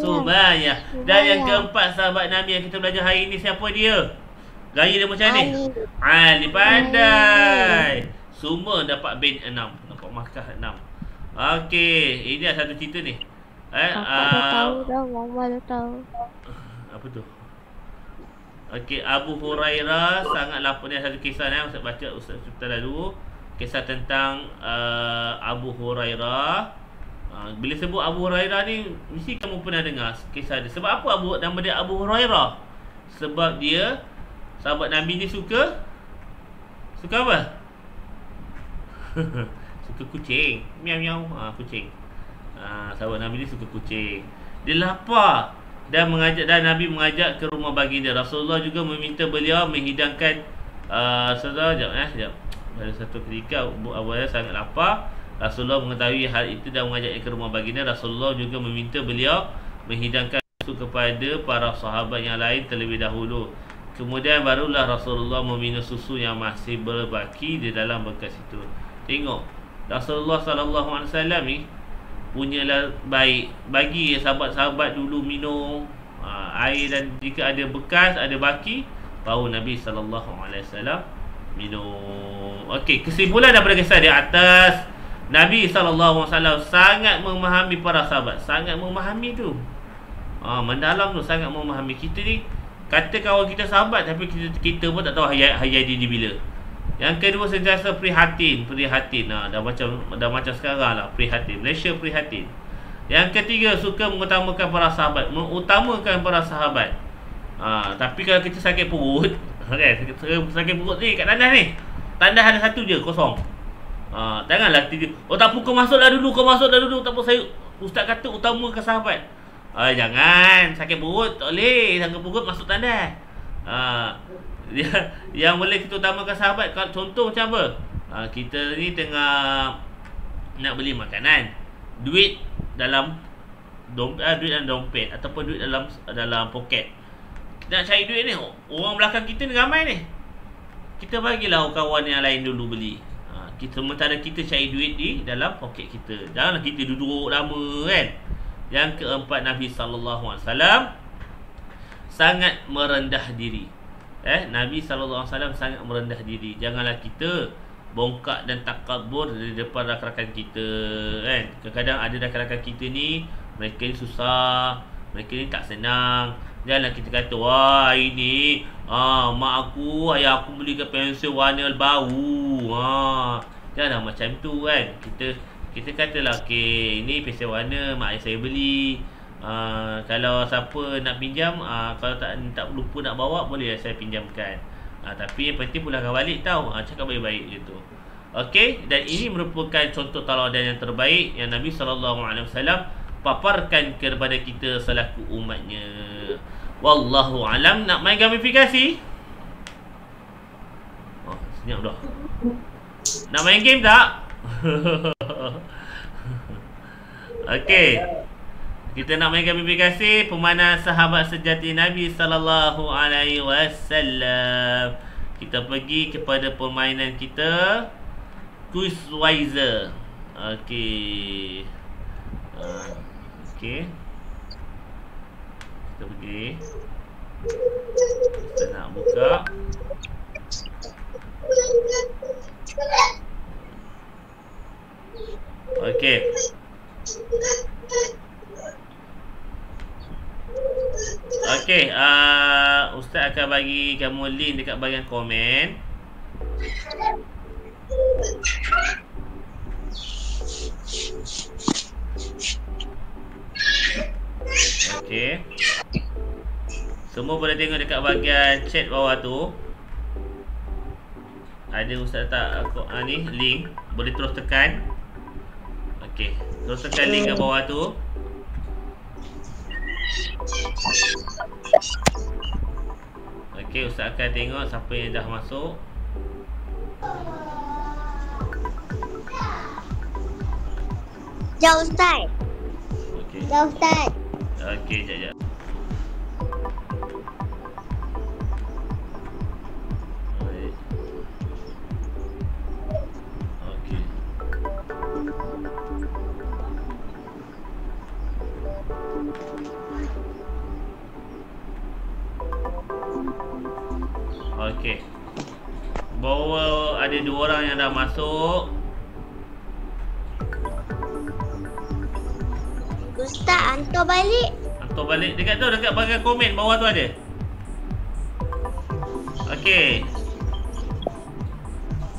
Sumayyah. Dan yang keempat, sahabat Nabi yang kita belajar hari ni, siapa dia? Gaya dia macam ni? Ali. Pandai. Semua dapat bin 6, dapat markah 6. Okey, ini ada satu cerita ni. Tahu dah, Mama dah tahu. Apa tu? Okey, Abu Hurairah sangatlah ni satu kisah ni Ustaz baca Ustaz dulu. Kisah tentang Abu Hurairah. Bila sebut Abu Hurairah ni, mesti kamu pernah dengar kisah dia. Sebab apa nama dia Abu Hurairah? Sebab dia sahabat Nabi ni suka apa? Suka kucing. Miau-miau. Kucing. Sahabat Nabi ni suka kucing. Dia lapar dan Nabi mengajak ke rumah baginda. Rasulullah juga meminta beliau menghidangkan sekejap. Pada satu ketika Abu Hurairah sangat lapar. Rasulullah mengetahui hal itu dan mengajaknya ke rumah baginda. Rasulullah juga meminta beliau menghidangkan susu kepada para sahabat yang lain terlebih dahulu. Kemudian barulah Rasulullah meminum susu yang masih berbaki di dalam bekas itu. Tengok, Rasulullah SAW ni punyalah baik. Bagi sahabat-sahabat dulu minum air, dan jika ada bekas, ada baki, baru Nabi SAW minum. Okey, kesimpulan daripada kisah di atas, Nabi SAW sangat memahami para sahabat. Sangat memahami tu, mendalam tu, sangat memahami. Kita ni kata kawan kita sahabat, tapi kita pun tak tahu hayat dia bila. Yang kedua, sentiasa prihatin. Dah macam sekarang lah, prihatin. Malaysia prihatin. Yang ketiga, suka mengutamakan para sahabat. Tapi kalau kita sakit perut, sakit perut ni kat tandas ni, tandas ada satu je, kosong. Janganlah tak apa, kau masuk dah dulu. Tak apa, ustaz kata utamakan sahabat. Jangan, sakit perut tak boleh, sakit perut masuk tandas. Yang boleh kita utamakan sahabat. Contoh macam apa? Kita ni tengah nak beli makanan, duit dalam dompet ataupun duit dalam poket. Nak cari duit ni, orang belakang kita ni ramai ni, kita bagilah kawan yang lain dulu beli. Sementara kita cari duit di dalam poket kita. Janganlah kita duduk lama kan. Yang keempat, Nabi SAW sangat merendah diri. Nabi SAW sangat merendah diri. Janganlah kita bongkak dan takabur di depan rakan-rakan kita kan. Kadang-kadang ada rakan-rakan kita ni, mereka ni susah, mereka ni tak senang. Janganlah kita kata, wah ini mak aku, ayah aku belikan pensel warna baru. Janganlah macam tu kan. Kita katalah, okey, ini pensel warna mak ayah saya beli. Kalau siapa nak pinjam, kalau tak lupa nak bawa, boleh saya pinjamkan. Tapi yang penting pulangkan balik tau. Cakap baik-baik je tu. Okey, dan ini merupakan contoh tauladan yang terbaik yang Nabi SAW paparkan kepada kita selaku umatnya. Wallahu alam. Nak main gamifikasi? Senyap dah. Nak main game tak? Okey, kita nak main gamifikasi pemandang sahabat sejati Nabi SAW. Kita pergi kepada permainan kita, Quizwiser. Okey. Okey. Kita pergi. Kita nak buka. Okey. Okey, Ustaz akan bagi kamu link dekat bahagian komen. Okey. Semua boleh tengok dekat bahagian chat bawah tu. Ada Ustaz tak ni link, boleh terus tekan. Okey, terus tekan link kat bawah tu. Okey, Ustaz akan tengok siapa yang dah masuk. Jauh Ustaz. Okey. Jauh Ustaz. Okey, jap. Okey. Okey. Bawa ada 2 orang yang dah masuk. Ustaz, hantar balik. Hantar balik dekat tu, dekat bahagian komen bawah tu ada. Okey.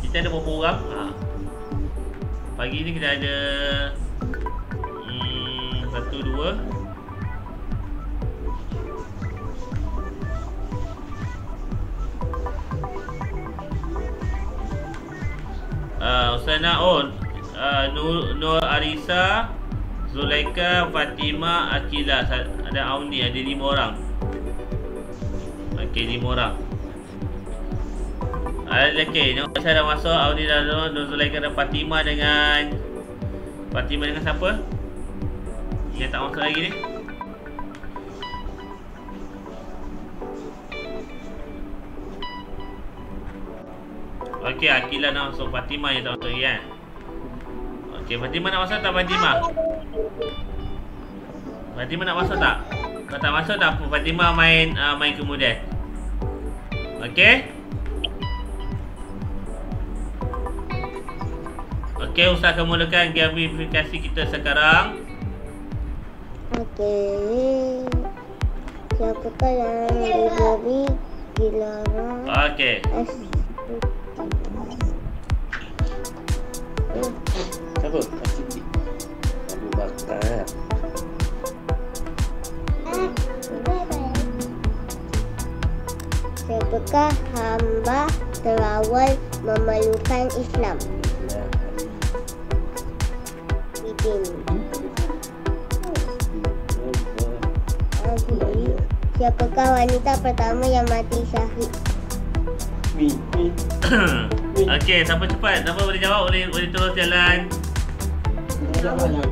Kita ada berapa orang? Pagi ni kita ada 1, 2. Ustaz Naon, Nur Arisa, Zulaika, Fatimah, Akila, ada Auni, ada 5 orang. Okey, 5 orang. Okey, Nur Arisa dah masuk, Auni dah masuk, Nur Zulaika dan Fatimah dengan siapa? Yang tak masuk lagi ni. Okey, Akila nak masuk, Fatimah yang tak masuk lagi kan. Okey, Fatimah nak masuk tak Fatimah? Fatimah nak masuk tak? Kalau tak masuk tak apa, Fatimah main kemudian. Okey? Okey, Ustaz akan mulakan gamifikasi kita sekarang. Okey. Siapakah yang diberi dilarang? Okey. Siapa? Asyik. Abu Bakar. Siapakah hamba terawal memelukkan Islam? Bidin. Siapakah wanita pertama yang mati syahid? Mi. Okey, siapa cepat? Siapa boleh jawab? Boleh terus jalan. Jangan.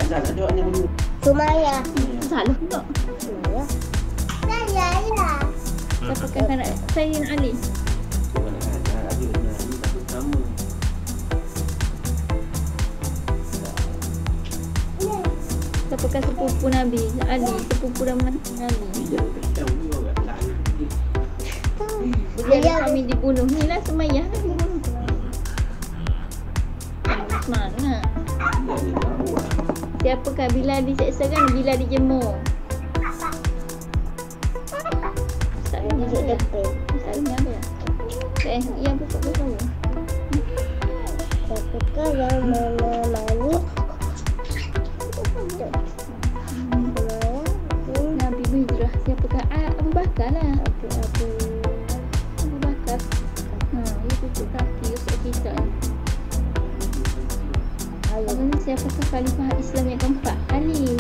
Azan ada orang dulu. Sumaya. Salah pula. Sumaya. Saya ya. Siapakah anak Sayyidina Ali? Siapakah sepupu Nabi Ali? Sepupu dan mantu Nabi. Bila kami dibunuh, inilah Sumayyah kan dibunuh. Semangat. Siapakah bila diseksa kan? Bila dijemur. Ustaznya Duduk apa? depan. Ustaznya apa? Yang besar-besar. Siapakah yang menemani Sumaya? Nabi berhijrah. Siapakah? Abu Bakar lah. Abu Bakar. Dia tutup kaki Ustaz kita ni. Apa ni? Siapakah khalifah Islam yang keempat? Ali.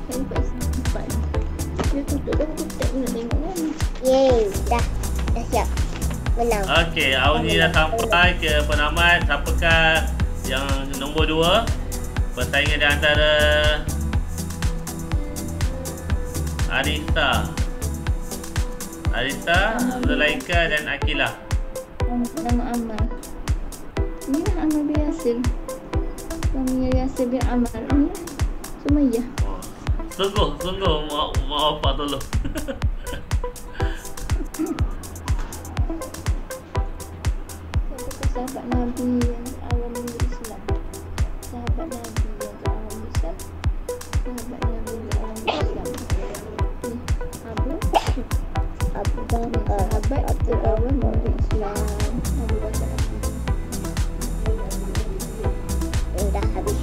Khalifah Islam keempat ni. Dia tutup dah, kita tak nak tengok kan. Yeay, dah siap. Menang. Okey, Auni dah sampai ke penamat. Siapakah yang nombor 2? Persaingan di antara Arista, Zulaika dan Akilah. Nama Ammar. Inilah Ammar bin Yasir. Suami Yasir bin Ammar. Inilah Sumayyah. Sungguh maaf Pak tolong. Siapakah sahabat Nabi yang awal memeluk Islam? Sahabat Nabi yang awal memeluk Islam. Sahabat Nabi yang awal memeluk Islam. Abu Bakar. Sahabat awal memeluk Islam. Abu Bakar. Dah habis.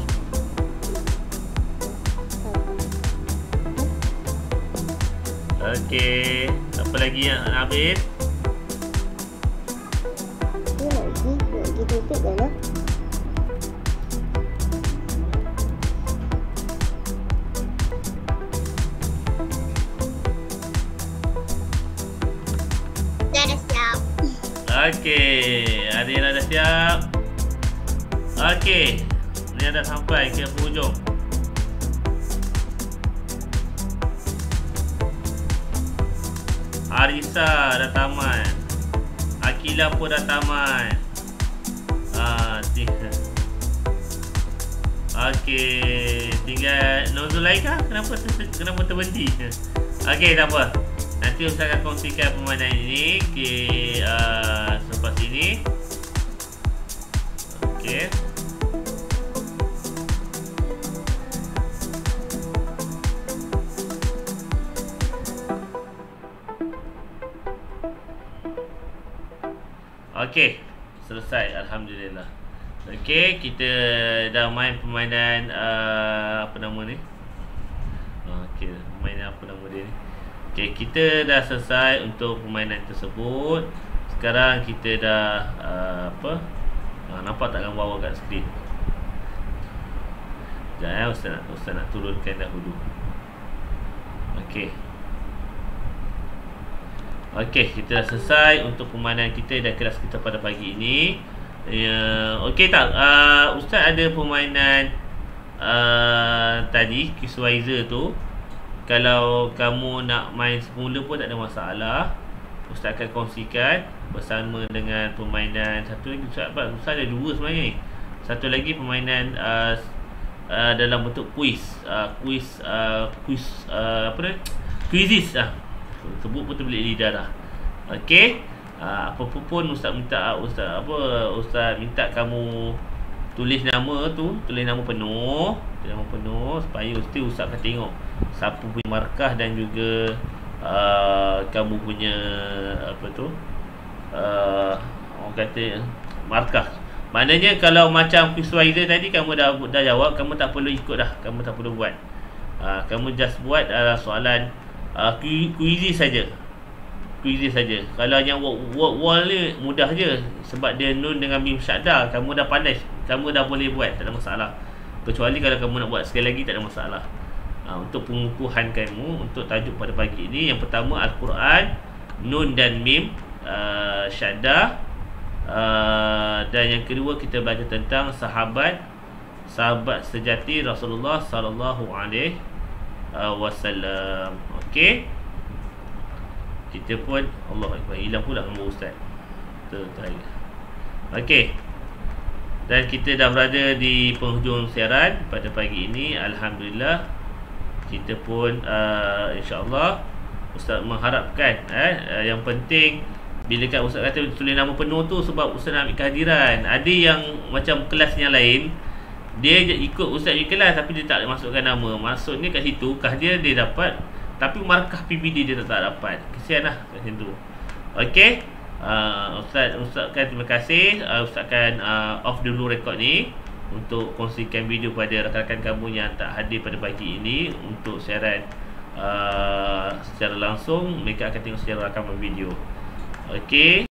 Okey, apa lagi yang nak habis? Lagi titik dah lah. Dah siap. Okey, Adina dah siap. Okey, ni dah sampai ke penghujung. Arisa dah tamat. Akilah pun dah tamat. Okey, tinggal Nuzulaika. Kenapa terhenti? Okey, tak apa. Nanti Ustaz akan kongsikan permainan ini selepas ini. Okey. Okey, selesai, alhamdulillah. Okey, kita dah main permainan apa nama ni? Okey, permainan apa nama dia ni? Okey, kita dah selesai untuk permainan tersebut. Sekarang kita dah nampak tak gambar awak kat skrin? Sekejap Ustaz nak turunkan dahulu. Okey. Okey, kita dah selesai untuk permainan kita dan kelas kita pada pagi ini. Okey tak? Ustaz ada permainan tadi, Quizwiser tu. Kalau kamu nak main semula pun tak ada masalah. Ustaz akan kongsikan bersama dengan permainan satu lagi. Ustaz ada dua sebenarnya ni. Satu lagi permainan dalam bentuk quiz. Quizzes lah. Sebut pun terbelit lidah dah. Okey. Apa pun Ustaz minta minta kamu tulis nama penuh, supaya Ustaz akan tengok siapa punya markah dan juga kamu punya orang kata markah. Maknanya kalau macam Quizwiser tadi kamu dah jawab, kamu tak perlu ikut dah, kamu tak perlu buat. Kamu just buat soalan quiz saja. Kalau yang wall ni mudah je, sebab dia nun dengan mim syaddah, kamu dah pandai, kamu dah boleh buat, tak ada masalah. Kecuali kalau kamu nak buat sekali lagi, tak ada masalah. Untuk pengukuhan kamu untuk tajuk pada pagi ini, yang pertama Al-Quran, nun dan mim syaddah. Dan yang kedua kita belajar tentang sahabat sejati Rasulullah sallallahu alaihi wasallam. Okey. Kita pun Allah Akbar, hilang pula nombor ustaz. Okey. Dan kita dah berada di penghujung siaran pada pagi ini. Alhamdulillah. Kita pun insya-Allah ustaz mengharapkan yang penting bila kat ustaz kata tulis nama penuh tu sebab ustaz nak ambil kehadiran. Ada yang macam kelas yang lain, dia ikut ustaz di kelas tapi dia tak masukkan nama. Maksudnya kat situ kehadiran dia dapat, tapi markah PBD dia tak dapat. Kesian lah kat situ. Okey. Ustaz kan terima kasih. Ustaz akan off dulu rekod ni untuk kongsikan video pada rakan-rakan kamu yang tak hadir pada pagi ini untuk siaran secara langsung. Mereka akan tengok secara rakaman video. Okey.